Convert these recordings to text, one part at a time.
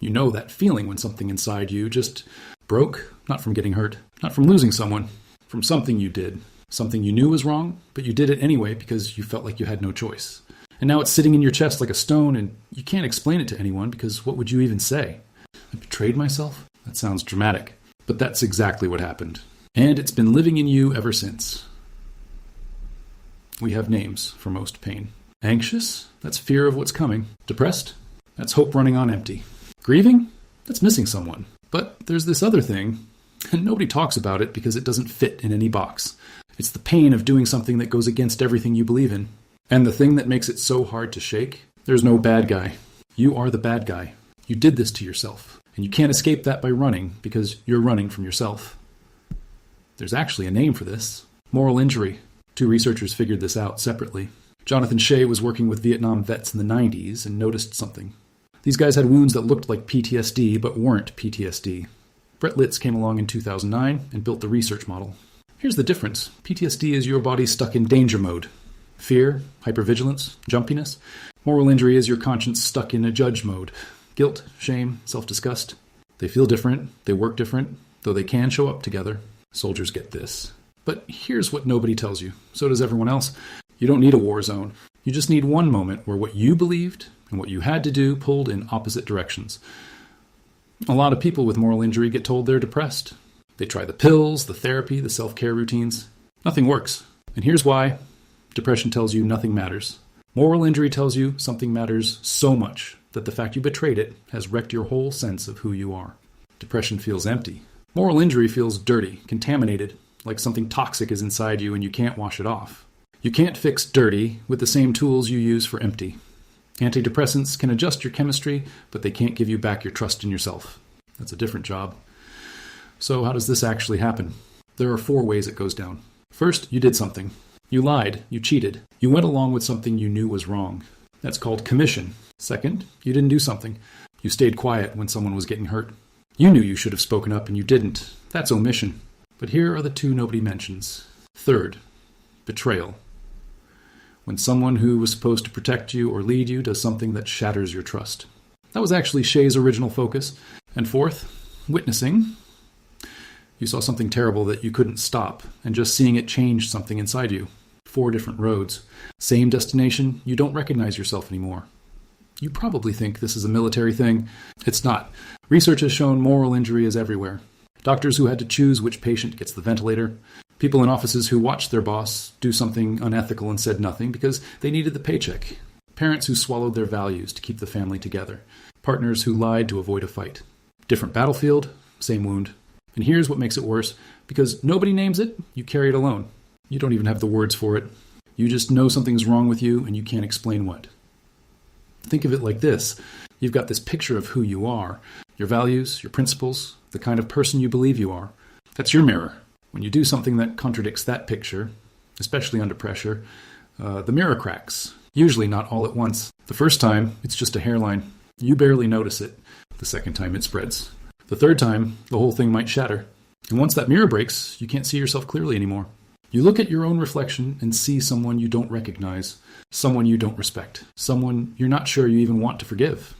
You know that feeling when something inside you just broke, not from getting hurt, not from losing someone, from something you did. Something you knew was wrong, but you did it anyway because you felt like you had no choice. And now it's sitting in your chest like a stone, and you can't explain it to anyone because what would you even say? I betrayed myself? That sounds dramatic, but that's exactly what happened. And it's been living in you ever since. We have names for most pain. Anxious? That's fear of what's coming. Depressed? That's hope running on empty. Grieving? That's missing someone. But there's this other thing, and nobody talks about it because it doesn't fit in any box. It's the pain of doing something that goes against everything you believe in. And the thing that makes it so hard to shake? There's no bad guy. You are the bad guy. You did this to yourself. And you can't escape that by running because you're running from yourself. There's actually a name for this. Moral injury. 2 researchers figured this out separately. Jonathan Shea was working with Vietnam vets in the 90s and noticed something. These guys had wounds that looked like PTSD but weren't PTSD. Brett Litz came along in 2009 and built the research model. Here's the difference. PTSD is your body stuck in danger mode. Fear, hypervigilance, jumpiness. Moral injury is your conscience stuck in a judge mode. Guilt, shame, self-disgust. They feel different, they work different, though they can show up together. Soldiers get this. But here's what nobody tells you. So does everyone else. You don't need a war zone. You just need one moment where what you believed and what you had to do pulled in opposite directions. A lot of people with moral injury get told they're depressed. They try the pills, the therapy, the self-care routines. Nothing works. And here's why. Depression tells you nothing matters. Moral injury tells you something matters so much that the fact you betrayed it has wrecked your whole sense of who you are. Depression feels empty. Moral injury feels dirty, contaminated, like something toxic is inside you and you can't wash it off. You can't fix dirty with the same tools you use for empty. Antidepressants can adjust your chemistry, but they can't give you back your trust in yourself. That's a different job. So how does this actually happen? There are 4 ways it goes down. First, you did something. You lied. You cheated. You went along with something you knew was wrong. That's called commission. Second, you didn't do something. You stayed quiet when someone was getting hurt. You knew you should have spoken up and you didn't. That's omission. But here are the 2 nobody mentions. Third, betrayal. When someone who was supposed to protect you or lead you does something that shatters your trust. That was actually Shea's original focus. And fourth, witnessing. You saw something terrible that you couldn't stop, and just seeing it changed something inside you. 4 different roads. Same destination, you don't recognize yourself anymore. You probably think this is a military thing. It's not. Research has shown moral injury is everywhere. Doctors who had to choose which patient gets the ventilator. People in offices who watched their boss do something unethical and said nothing because they needed the paycheck. Parents who swallowed their values to keep the family together. Partners who lied to avoid a fight. Different battlefield, same wound. And here's what makes it worse. Because nobody names it, you carry it alone. You don't even have the words for it. You just know something's wrong with you and you can't explain what. Think of it like this. You've got this picture of who you are. Your values, your principles, the kind of person you believe you are. That's your mirror. When you do something that contradicts that picture, especially under pressure, the mirror cracks. Usually not all at once. The first time, it's just a hairline. You barely notice it. The second time, it spreads. The third time, the whole thing might shatter. And once that mirror breaks, you can't see yourself clearly anymore. You look at your own reflection and see someone you don't recognize, someone you don't respect, someone you're not sure you even want to forgive.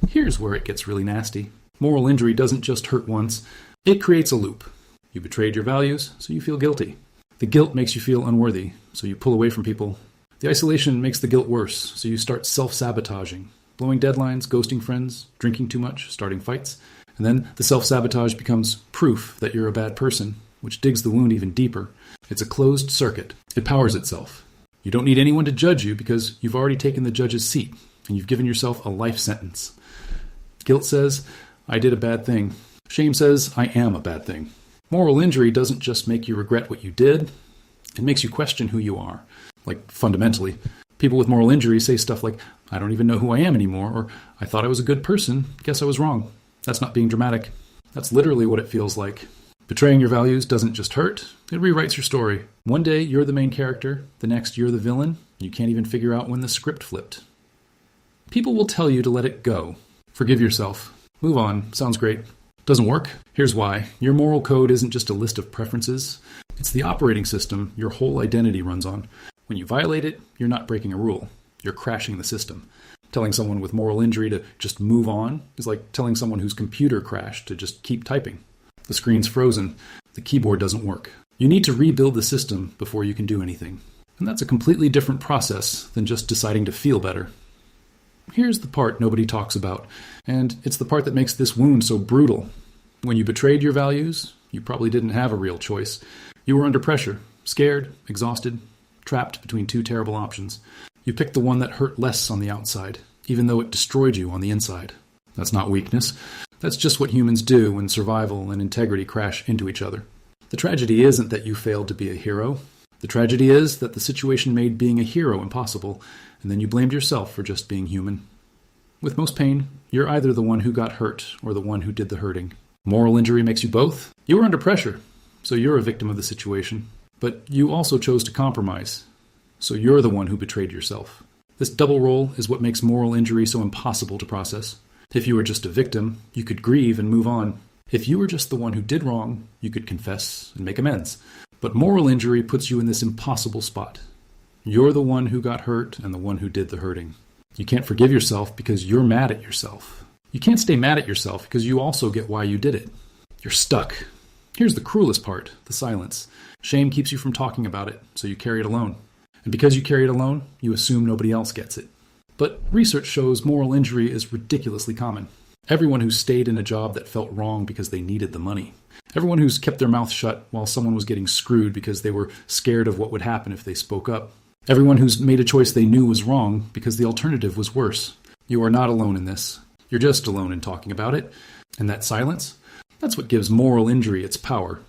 Here's where it gets really nasty. Moral injury doesn't just hurt once. It creates a loop. You betrayed your values, so you feel guilty. The guilt makes you feel unworthy, so you pull away from people. The isolation makes the guilt worse, so you start self-sabotaging, blowing deadlines, ghosting friends, drinking too much, starting fights. And then the self-sabotage becomes proof that you're a bad person, which digs the wound even deeper. It's a closed circuit. It powers itself. You don't need anyone to judge you because you've already taken the judge's seat, and you've given yourself a life sentence. Guilt says, I did a bad thing. Shame says, I am a bad thing. Moral injury doesn't just make you regret what you did, it makes you question who you are. Like, fundamentally. People with moral injury say stuff like, I don't even know who I am anymore, or I thought I was a good person, guess I was wrong. That's not being dramatic. That's literally what it feels like. Betraying your values doesn't just hurt, it rewrites your story. One day you're the main character, the next you're the villain, you can't even figure out when the script flipped. People will tell you to let it go. Forgive yourself. Move on. Sounds great. Doesn't work? Here's why. Your moral code isn't just a list of preferences. It's the operating system your whole identity runs on. When you violate it, you're not breaking a rule. You're crashing the system. Telling someone with moral injury to just move on is like telling someone whose computer crashed to just keep typing. The screen's frozen. The keyboard doesn't work. You need to rebuild the system before you can do anything. And that's a completely different process than just deciding to feel better. Here's the part nobody talks about, and it's the part that makes this wound so brutal. When you betrayed your values, you probably didn't have a real choice. You were under pressure, scared, exhausted, trapped between two terrible options. You picked the one that hurt less on the outside, even though it destroyed you on the inside. That's not weakness. That's just what humans do when survival and integrity crash into each other. The tragedy isn't that you failed to be a hero. The tragedy is that the situation made being a hero impossible, and then you blamed yourself for just being human. With most pain, you're either the one who got hurt or the one who did the hurting. Moral injury makes you both. You were under pressure, so you're a victim of the situation. But you also chose to compromise, so you're the one who betrayed yourself. This double role is what makes moral injury so impossible to process. If you were just a victim, you could grieve and move on. If you were just the one who did wrong, you could confess and make amends. But moral injury puts you in this impossible spot. You're the one who got hurt and the one who did the hurting. You can't forgive yourself because you're mad at yourself. You can't stay mad at yourself because you also get why you did it. You're stuck. Here's the cruelest part, the silence. Shame keeps you from talking about it, so you carry it alone. And because you carry it alone, you assume nobody else gets it. But research shows moral injury is ridiculously common. Everyone who's stayed in a job that felt wrong because they needed the money. Everyone who's kept their mouth shut while someone was getting screwed because they were scared of what would happen if they spoke up. Everyone who's made a choice they knew was wrong because the alternative was worse. You are not alone in this. You're just alone in talking about it. And that silence, that's what gives moral injury its power.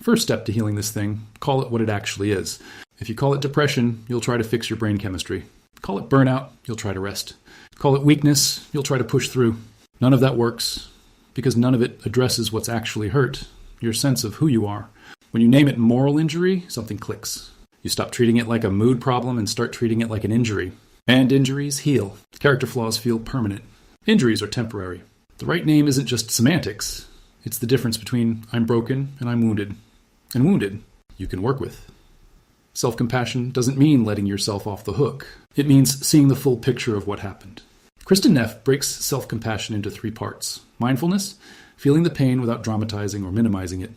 First step to healing this thing, call it what it actually is. If you call it depression, you'll try to fix your brain chemistry. Call it burnout, you'll try to rest. Call it weakness, you'll try to push through. None of that works, because none of it addresses what's actually hurt, your sense of who you are. When you name it moral injury, something clicks. You stop treating it like a mood problem and start treating it like an injury. And injuries heal. Character flaws feel permanent. Injuries are temporary. The right name isn't just semantics. It's the difference between I'm broken and I'm wounded. And wounded, you can work with. Self-compassion doesn't mean letting yourself off the hook. It means seeing the full picture of what happened. Kristen Neff breaks self-compassion into 3 parts. Mindfulness, feeling the pain without dramatizing or minimizing it.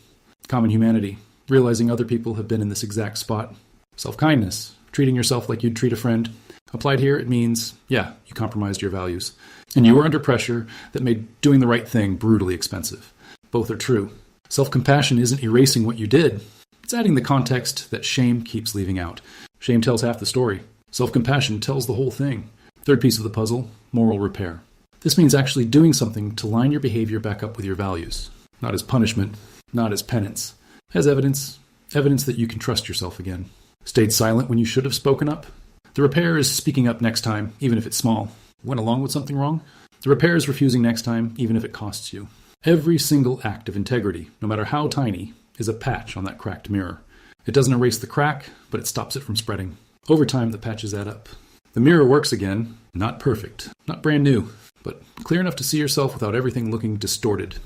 Common humanity, realizing other people have been in this exact spot. Self-kindness, treating yourself like you'd treat a friend. Applied here, it means, you compromised your values. And you were under pressure that made doing the right thing brutally expensive. Both are true. Self-compassion isn't erasing what you did. It's adding the context that shame keeps leaving out. Shame tells half the story. Self-compassion tells the whole thing. Third piece of the puzzle, moral repair. This means actually doing something to line your behavior back up with your values. Not as punishment, not as penance. As evidence that you can trust yourself again. Stayed silent when you should have spoken up? The repair is speaking up next time, even if it's small. Went along with something wrong? The repair is refusing next time, even if it costs you. Every single act of integrity, no matter how tiny, is a patch on that cracked mirror. It doesn't erase the crack, but it stops it from spreading. Over time, the patches add up. The mirror works again, not perfect, not brand new, but clear enough to see yourself without everything looking distorted.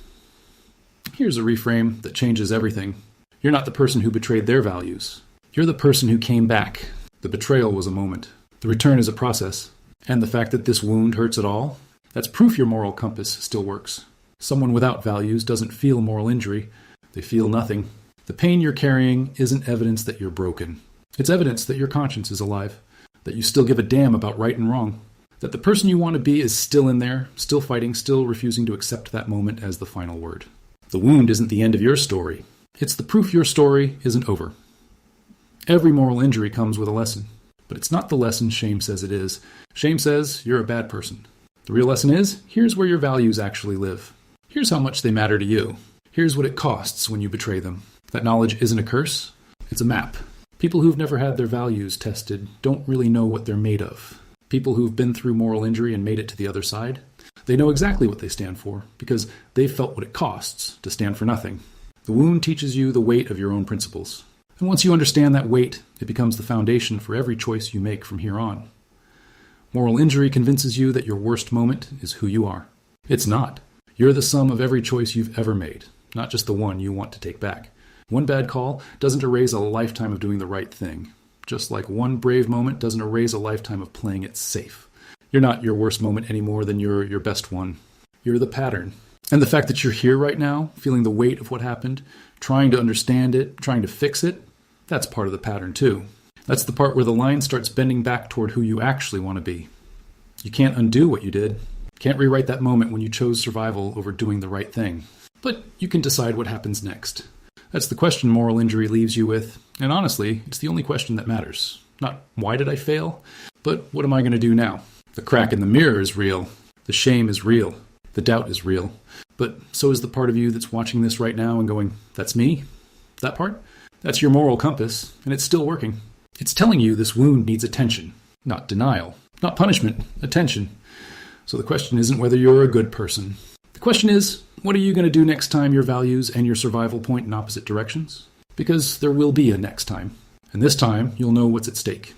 Here's a reframe that changes everything. You're not the person who betrayed their values. You're the person who came back. The betrayal was a moment. The return is a process. And the fact that this wound hurts at all, that's proof your moral compass still works. Someone without values doesn't feel moral injury. They feel nothing. The pain you're carrying isn't evidence that you're broken. It's evidence that your conscience is alive, that you still give a damn about right and wrong, that the person you want to be is still in there, still fighting, still refusing to accept that moment as the final word. The wound isn't the end of your story. It's the proof your story isn't over. Every moral injury comes with a lesson, but it's not the lesson shame says it is. Shame says you're a bad person. The real lesson is, here's where your values actually live. Here's how much they matter to you. Here's what it costs when you betray them. That knowledge isn't a curse, it's a map. People who've never had their values tested don't really know what they're made of. People who've been through moral injury and made it to the other side, they know exactly what they stand for, because they've felt what it costs to stand for nothing. The wound teaches you the weight of your own principles. And once you understand that weight, it becomes the foundation for every choice you make from here on. Moral injury convinces you that your worst moment is who you are. It's not. You're the sum of every choice you've ever made, not just the one you want to take back. One bad call doesn't erase a lifetime of doing the right thing, just like one brave moment doesn't erase a lifetime of playing it safe. You're not your worst moment any more than you're your best one. You're the pattern. And the fact that you're here right now, feeling the weight of what happened, trying to understand it, trying to fix it, that's part of the pattern too. That's the part where the line starts bending back toward who you actually want to be. You can't undo what you did. Can't rewrite that moment when you chose survival over doing the right thing. But you can decide what happens next. That's the question moral injury leaves you with, and honestly, it's the only question that matters. Not why did I fail, but what am I going to do now? The crack in the mirror is real. The shame is real. The doubt is real. But so is the part of you that's watching this right now and going, that's me? That part? That's your moral compass, and it's still working. It's telling you this wound needs attention, not denial, not punishment, attention. So the question isn't whether you're a good person. The question is, what are you going to do next time your values and your survival point in opposite directions? Because there will be a next time. And this time, you'll know what's at stake.